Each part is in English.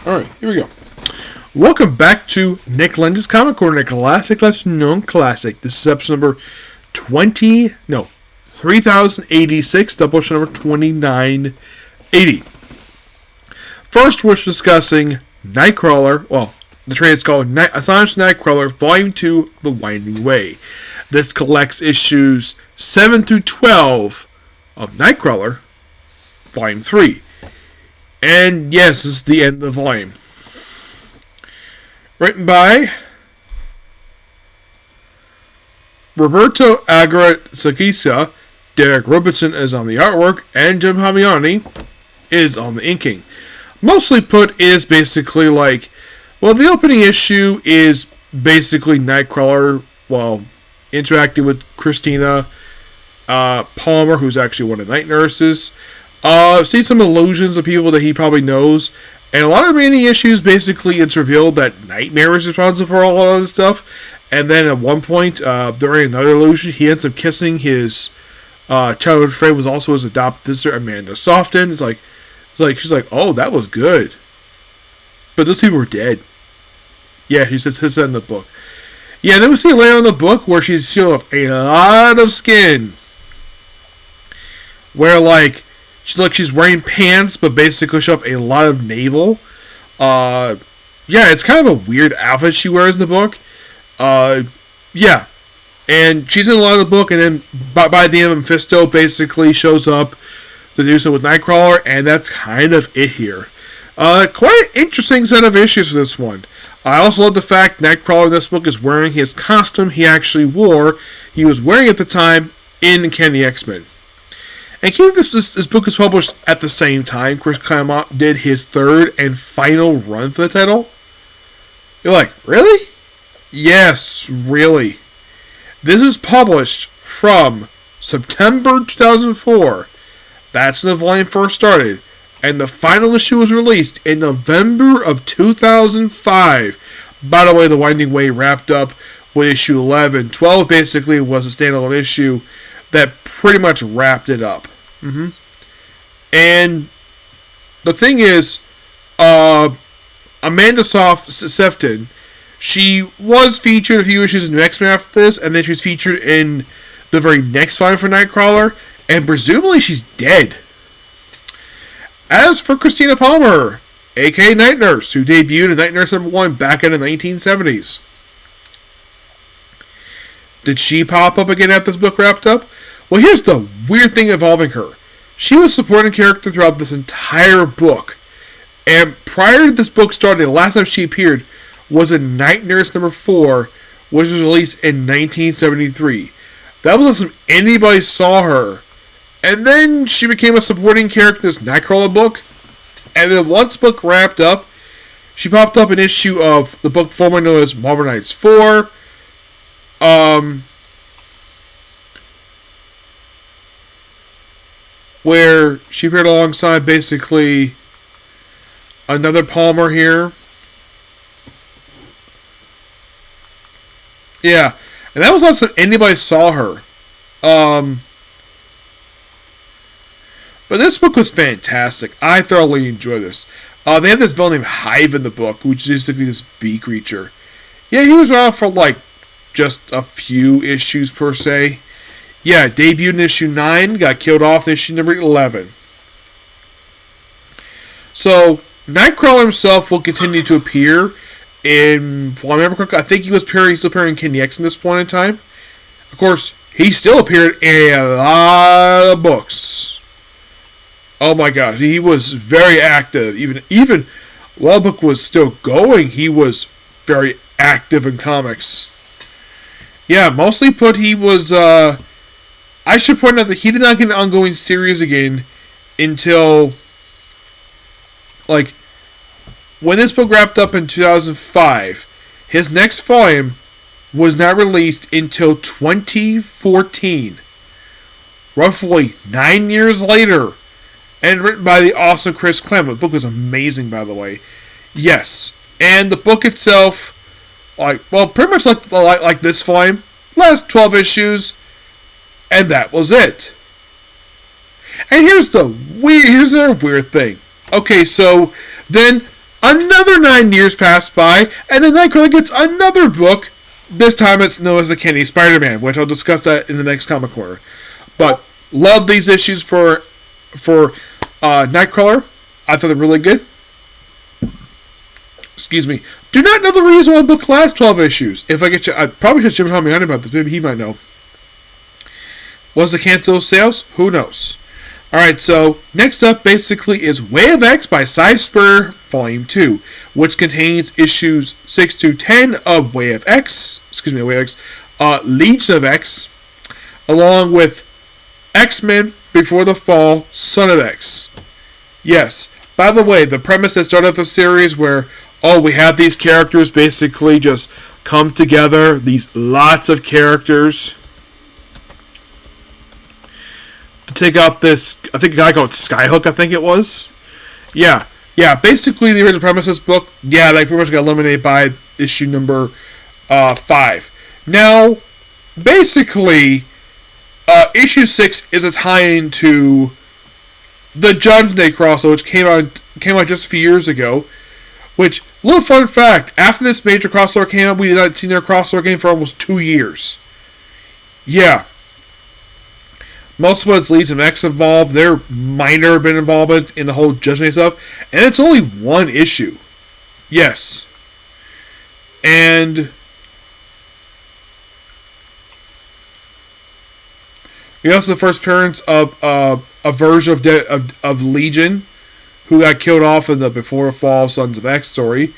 Alright, here we go. Welcome back to Nick Lenz's Comic Corner, a classic, lesser known classic. This is episode number 3086, Doubleshot number 2980. First, we're discussing Nightcrawler, well, the trade is called Astonishing Nightcrawler, Volume 2, The Winding Way. This collects issues 7 through 12 of Nightcrawler, Volume 3. And yes, this is the end of the volume. Written by Roberto Aguirre-Sacasa. Derek Robertson is on the artwork, and Jim Hamiani is on the inking. Mostly put is basically like, well, the opening issue is basically Nightcrawler, well, interacting with Christina Palmer, who's actually one of the night nurses. See some illusions of people that he probably knows. And a lot of remaining issues, basically, it's revealed that Nightmare is responsible for all of this stuff. And then at one point, during another illusion, he ends up kissing his childhood friend, was also his adopted sister, Amanda Softon. She's like, oh, that was good. But those people were dead. Yeah, he says that in the book. Yeah, then we see later in the book where she's showing off a lot of skin. Where, like, she's wearing pants, but basically show up a lot of navel. Yeah, it's kind of a weird outfit she wears in the book. Yeah. And she's in a lot of the book, and then by the end, Mephisto basically shows up to do so with Nightcrawler, and that's kind of it here. Quite an interesting set of issues for this one. I also love the fact Nightcrawler in this book is wearing his costume he actually wore. He was wearing at the time in Candy X-Men. And keep this book is published at the same time Chris Claremont did his third and final run for the title. You're like, really? Yes, really. This is published from September 2004. That's when the volume first started. And the final issue was released in November of 2005. By the way, The Winding Way wrapped up with issue 11. 12 basically was a standalone issue that pretty much wrapped it up. And the thing is, Amanda Sefton, she was featured a few issues in X-Men after this, and then she was featured in the very next volume for Nightcrawler, and presumably she's dead. As for Christina Palmer, aka Night Nurse, who debuted in Night Nurse #1 back in the 1970s. Did she pop up again after this book wrapped up? Well, here's the weird thing involving her. She was a supporting character throughout this entire book. And prior to this book starting, the last time she appeared was in Night Nurse #4, which was released in 1973. That was when anybody saw her. And then she became a supporting character in this Nightcrawler book. And then once the book wrapped up, she popped up in an issue of the book formerly known as Marvel Knights 4. Where she appeared alongside basically another Palmer here. Yeah, and that was last time anybody saw her. But this book was fantastic. I thoroughly enjoyed this. They had this villain named Hive in the book, which is basically this bee creature. Yeah, he was around for like just a few issues per se. Yeah, debuted in issue 9, got killed off in issue number 11. So, Nightcrawler himself will continue to appear in, if I remember correctly, I think he was still appearing in Candy X in this point in time. Of course, he still appeared in a lot of books. Oh my god, he was very active. Even while the book was still going, he was very active in comics. Yeah, mostly put, he was, I should point out that he did not get an ongoing series again until, like, when this book wrapped up in 2005, his next volume was not released until 2014. Roughly 9 years later. And written by the awesome Chris Claremont. The book was amazing, by the way. Yes. And the book itself, pretty much like this volume, last 12 issues, and that was it. And here's the weird thing. Okay, so then Another 9 years pass by, and then Nightcrawler gets another book. This time it's known as the Kenny Spider-Man, which I'll discuss that in the next comic corner. But love these issues for Nightcrawler. I thought they're really good. Excuse me. Do not know the reason why the book lasts 12 issues. If I get you, I probably should Jim Tommy on about this. Maybe he might know. Was the cancel sales? Who knows? Alright, so next up basically is Way of X by Si Spurrier, Volume 2, which contains issues 6 to 10 of Way of X, Legion of X, along with X-Men Before the Fall, Son of X. Yes, by the way, the premise that started the series where, we have these characters basically just come together, these lots of characters, to take out this, I think a guy called Skyhook, I think it was. Yeah, basically the original premise of this book, they pretty much got eliminated by issue number 5. Now, basically, issue 6 is a tie-in to the Judgment Day crossover, which came out just a few years ago. Which, little fun fact, after this major crossover came out, we did not see their crossover game for almost 2 years. Yeah. Most of what's Legion of X involved, their minor bit involvement in the whole Judgment Day stuff, and it's only one issue. Yes. And we also the first appearance of a version of Legion, who got killed off in the Before the Fall Sons of X story.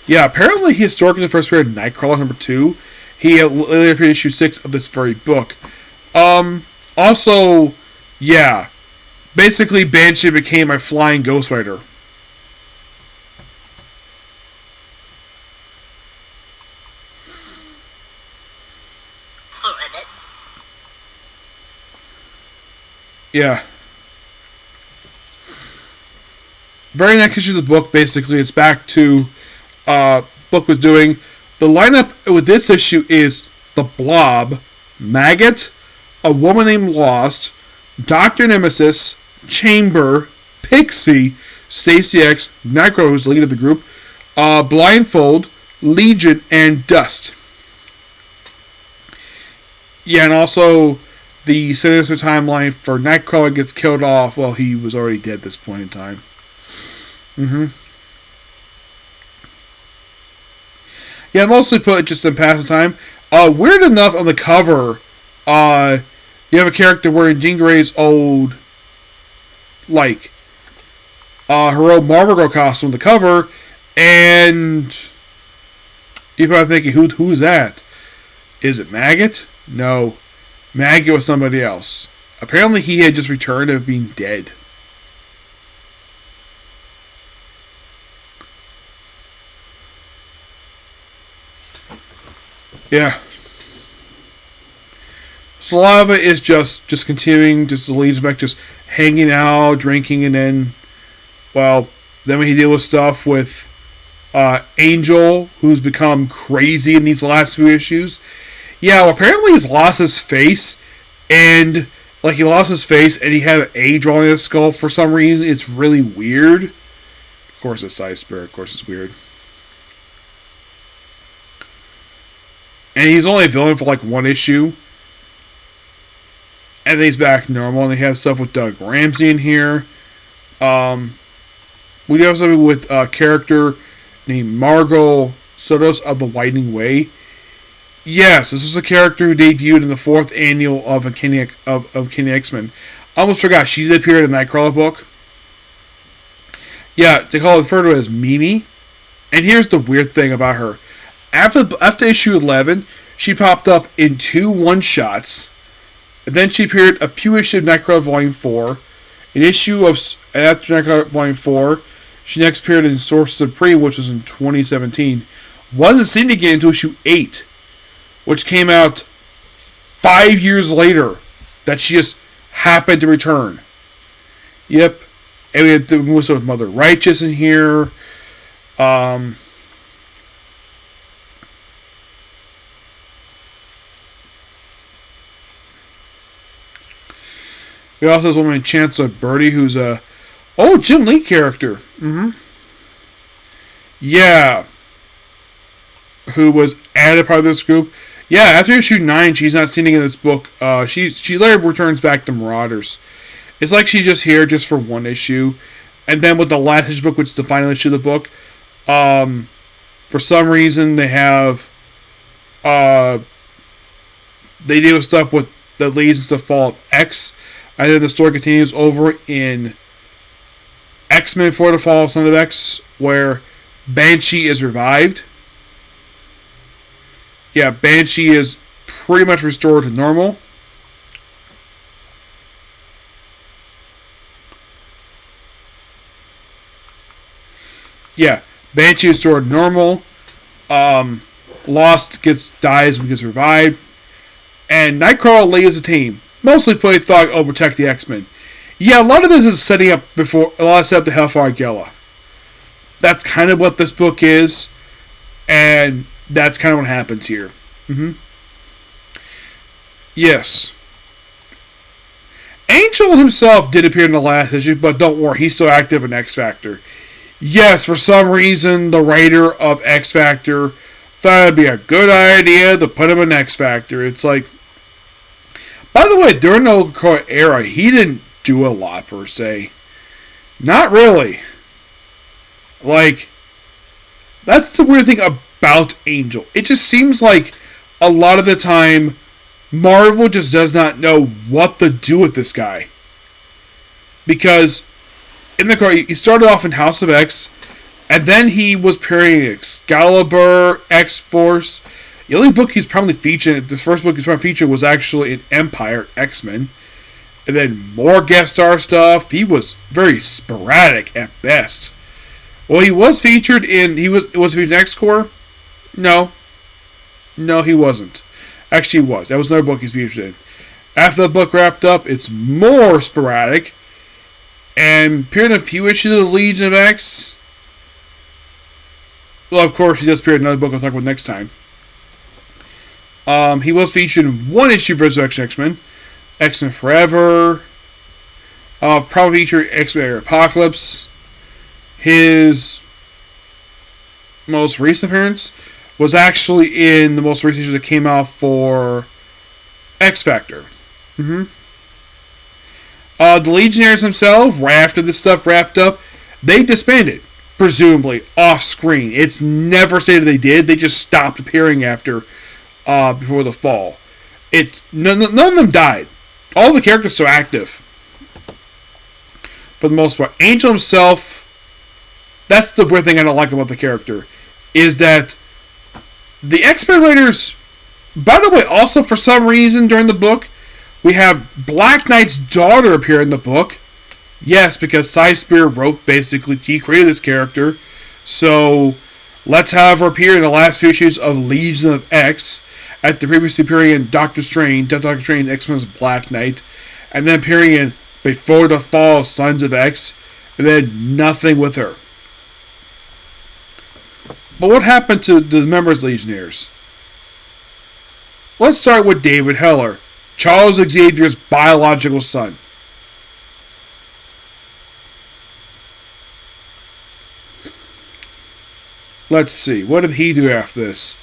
Yeah, apparently he historically the first appeared in Nightcrawler number 2. He later appeared in issue 6 of this very book. Also, basically Banshee became a flying Ghost Rider. Yeah. Very next issue of the book, basically, it's back to book was doing. The lineup with this issue is the Blob, Maggot, A Woman Named Lost, Dr. Nemesis, Chamber, Pixie, Stacy X, Nightcrawler, who's the lead of the group, Blindfold, Legion, and Dust. Yeah, and also the Sinister timeline for Nightcrawler gets killed off. Well, he was already dead at this point in time. Yeah, mostly put just in passing time. Weird enough, on the cover, you have a character wearing Jean Grey's old, her old Marvel Girl costume on the cover, and you're probably thinking, who's that? Is it Maggot? No. Maggot was somebody else. Apparently he had just returned of being dead. Yeah. So a lot of it is just continuing, just the leads back, just hanging out, drinking, and then when he deal with stuff with Angel, who's become crazy in these last few issues. Yeah, well, apparently he's lost his face, and he lost his face, and he had an A drawn in his skull for some reason. It's really weird. Of course, it's Si Spurrier. Of course, it's weird. And he's only a villain for one issue. And then he's back normal. And they have stuff with Doug Ramsey in here. We do have something with a character named Margot Sotos of the Widening Way. Yes, this was a character who debuted in the 4th annual of Kenny X-Men. I almost forgot, she did appear in the Nightcrawler book. Yeah, they refer to her as Mimi. And here's the weird thing about her. After issue 11, she popped up in 2 one-shots. And then she appeared a few issues of Nightcrawler Volume 4. An issue of after Nightcrawler Volume 4, she next appeared in Source Supreme, which was in 2017. Wasn't seen again until issue 8, which came out 5 years later. That she just happened to return. Yep. And we had also with Mother Righteous in here. We also have one named Chancellor Birdie, who's a Jim Lee character. Yeah, who was added part of this group. Yeah, after issue 9, she's not seen in this book. She later returns back to Marauders. It's like she's just here just for one issue, and then with the last issue book, which is the final issue of the book, for some reason they have they deal with stuff with that leads to the fall of X, and then the story continues over in X-Men for the Fall of Son of X, where Banshee is revived. Yeah, Banshee is pretty much restored to normal. Yeah, Banshee is restored to normal. Lost dies and gets revived. And Nightcrawler leads the team. Mostly played thought, oh, protect the X-Men. Yeah, a lot of this is setting up before a lot of setup to Hellfire Gala. That's kind of what this book is, and that's kind of what happens here. Yes. Angel himself did appear in the last issue, but don't worry, he's still active in X Factor. Yes, for some reason, the writer of X Factor thought it'd be a good idea to put him in X Factor. It's like, by the way, during the Aguirre era, he didn't do a lot per se. Not really. Like, that's the weird thing about Angel. It just seems like a lot of the time, Marvel just does not know what to do with this guy. Because in the car, he started off in House of X, and then he was appearing in Excalibur, X-Force. The only book he's probably featured, the first book he's probably featured was actually in Empire, X-Men. And then more guest star stuff. He was very sporadic at best. Well, he was featured in, was featured in X-Corps? No, he wasn't. Actually, he was. That was another book he's featured in. After the book wrapped up, it's more sporadic. And appeared in a few issues of the Legion of X. Well, of course, he does appear in another book I'll talk about next time. He was featured in one issue of Resurrection X-Men. X-Men Forever. Probably featured X-Men Apocalypse. His most recent appearance was actually in the most recent issue that came out for X Factor. The Legionnaires themselves, right after this stuff wrapped up, they disbanded, presumably, off screen. It's never stated they did. They just stopped appearing after, before the fall. None of them died. All the characters are still active, for the most part. Angel himself, that's the weird thing I don't like about the character, is that the X-Men writers, by the way, also for some reason during the book, we have Black Knight's daughter appear in the book. Yes, because Si Spurrier wrote, basically, he created this character. So, let's have her appear in the last few issues of Legion of X, after previously appearing in Doctor Strange, X-Men's Black Knight, and then appearing in Before the Fall, Sons of X, and then nothing with her. But what happened to the members of Legionnaires? Let's start with David Heller, Charles Xavier's biological son. Let's see, what did he do after this?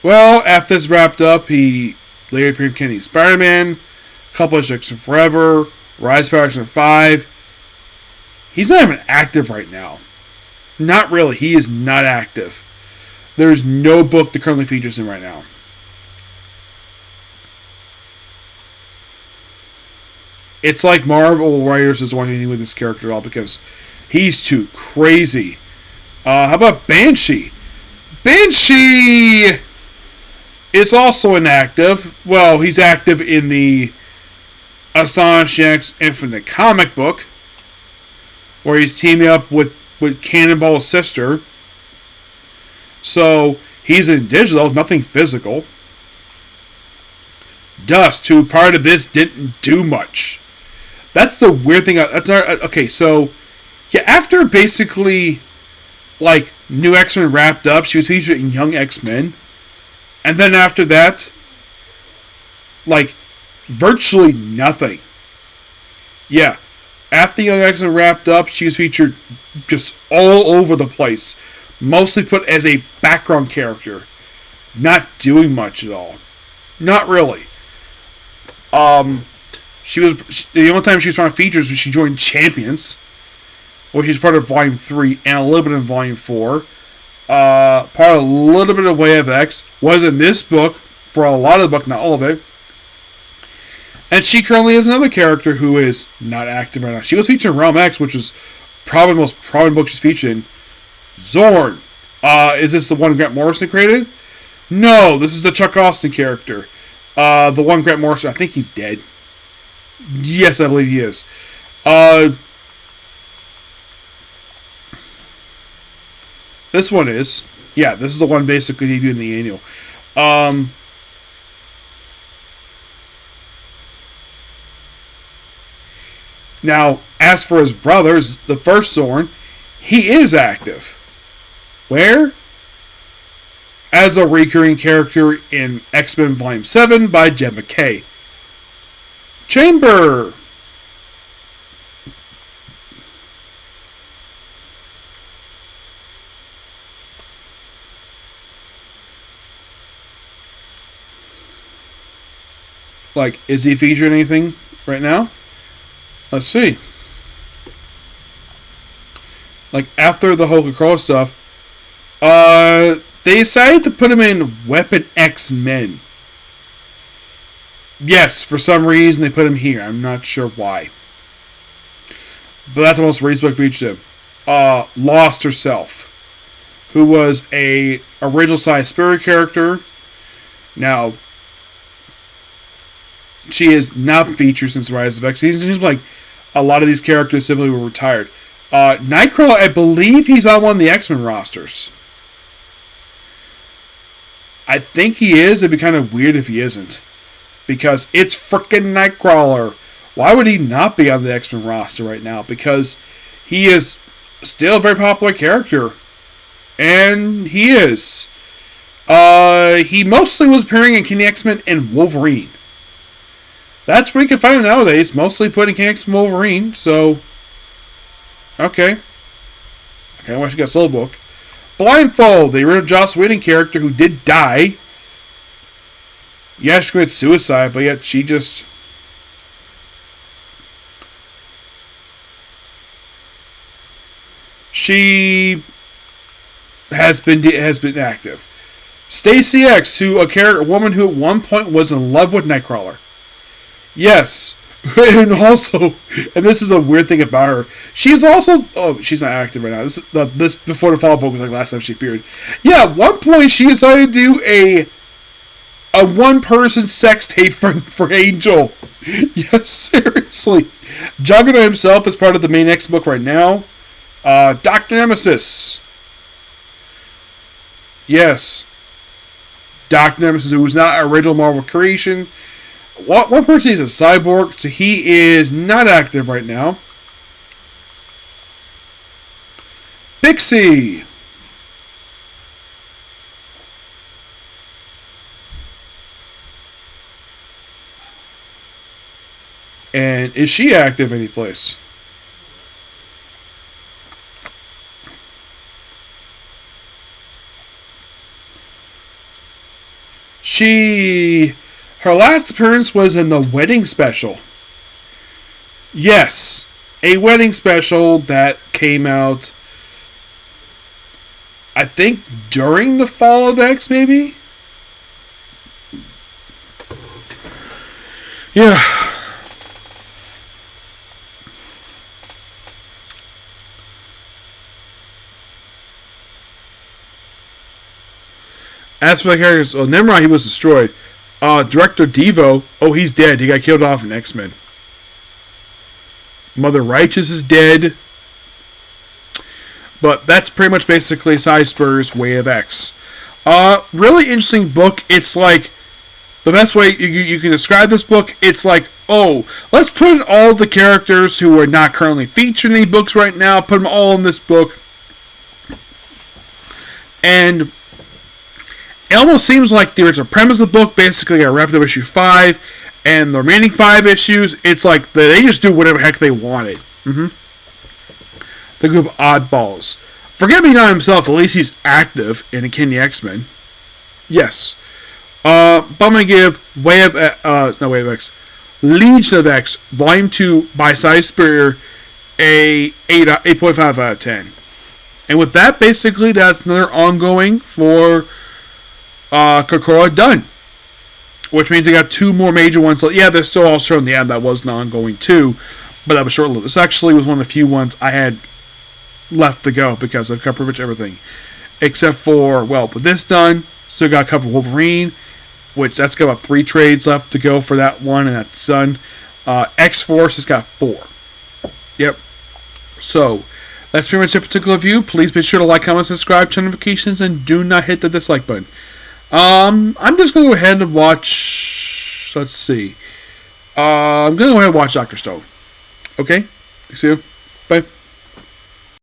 Well, after this wrapped up, he later appeared in Kenny Spider-Man, a couple of X-Men Forever, Rise of X-Men 5. He's not even active right now. Not really. He is not active. There's no book that currently features him right now. It's like Marvel writers doesn't want anything with this character at all because he's too crazy. How about Banshee? Banshee is also inactive. Well, he's active in the Astonishing X Infinite comic book, where he's teaming up with Cannonball's sister. So, he's in digital, nothing physical. Dust, who part of this didn't do much. That's the weird thing. Okay, so, yeah, after basically, like, New X-Men wrapped up, she was featured in Young X-Men. And then after that, like, virtually nothing. Yeah. After Young X-Men wrapped up, she was featured just all over the place. Mostly put as a background character. Not doing much at all. Not really. The only time she was on features was she joined Champions, which is part of Volume 3 and a little bit in Volume 4. Part of a little bit of Way of X. Was in this book for a lot of the book, not all of it. And she currently is another character who is not active right now. She was featured in Realm X, which is probably the most prominent book she's featured in. Zorn. Is this the one Grant Morrison created? No, this is the Chuck Austin character. The one Grant Morrison, I think he's dead. Yes, I believe he is. This one is. Yeah, this is the one basically debuted in the annual. Now, as for his brothers, the first Zorn, he is active. Where? As a recurring character in X-Men Volume 7 by Jed MacKay. Chamber! Like, is he featured anything right now? Let's see. Like, after the Hulk and Crow stuff, they decided to put him in Weapon X-Men. Yes, for some reason they put him here. I'm not sure why. But that's the most recent book featured him. Lost herself, who was a original Si Spurrier character. Now, she is not featured since the Rise of X. It seems like a lot of these characters simply were retired. Nightcrawler, I believe he's on one of the X-Men rosters. I think he is. It'd be kind of weird if he isn't. Because it's frickin' Nightcrawler. Why would he not be on the X-Men roster right now? Because he is still a very popular character. And he is. He mostly was appearing in King X-Men and Wolverine. That's where you can find him nowadays. Mostly putting King X-Men and Wolverine. So, okay. I kind of wish I got a solo book. Blindfold, the original Joss Whedon character who did die. Yeah, she committed suicide, but yet she just... She has been active. Stacy X, a woman who at one point was in love with Nightcrawler. Yes. And also, and this is a weird thing about her, she's also, she's not active right now. This before the follow-up book was like last time she appeared. Yeah, at one point she decided to do a one-person sex tape for Angel. Yes, seriously. Juggernaut himself is part of the main X book right now. Dr. Nemesis. Yes. Dr. Nemesis, who was not an original Marvel creation. One person is a cyborg, so he is not active right now. Pixie. And is she active anyplace? Her last appearance was in the wedding special. Yes, a wedding special that came out, I think, during the Fall of X, maybe? Yeah. As for the characters, Nimrod, he was destroyed. Director Devo, he's dead. He got killed off in X-Men. Mother Righteous is dead. But that's pretty much basically Si Spurrier's Way of X. Really interesting book. It's like, the best way you can describe this book, it's like, let's put in all the characters who are not currently featured in any books right now, put them all in this book. And it almost seems like the original premise of the book basically got wrapped up issue 5, and the remaining 5 issues, it's like they just do whatever heck they wanted. The group Oddballs. Forget Me Not himself, at least he's active in the X-Men. Yes. But I'm going to give Wave of X, Legion of X, Volume 2 by Si Spurrier a 8.5 out of 10. And with that, basically, that's another ongoing for Kokoro done. Which means they got 2 more major ones. Yeah, they're still all showing the ad that was an ongoing too, but that was short-lived. This actually was one of the few ones I had left to go because I've covered pretty much everything. Except for, well, with this done, still got to cover Wolverine, which that's got about 3 trades left to go for that one, and that's done. X-Force has got 4. Yep. So, that's pretty much it for particular review. Please be sure to like, comment, subscribe, turn notifications, and do not hit the dislike button. I'm just going to go ahead and watch, let's see. I'm going to go ahead and watch Dr. Stone. Okay? See you. Bye.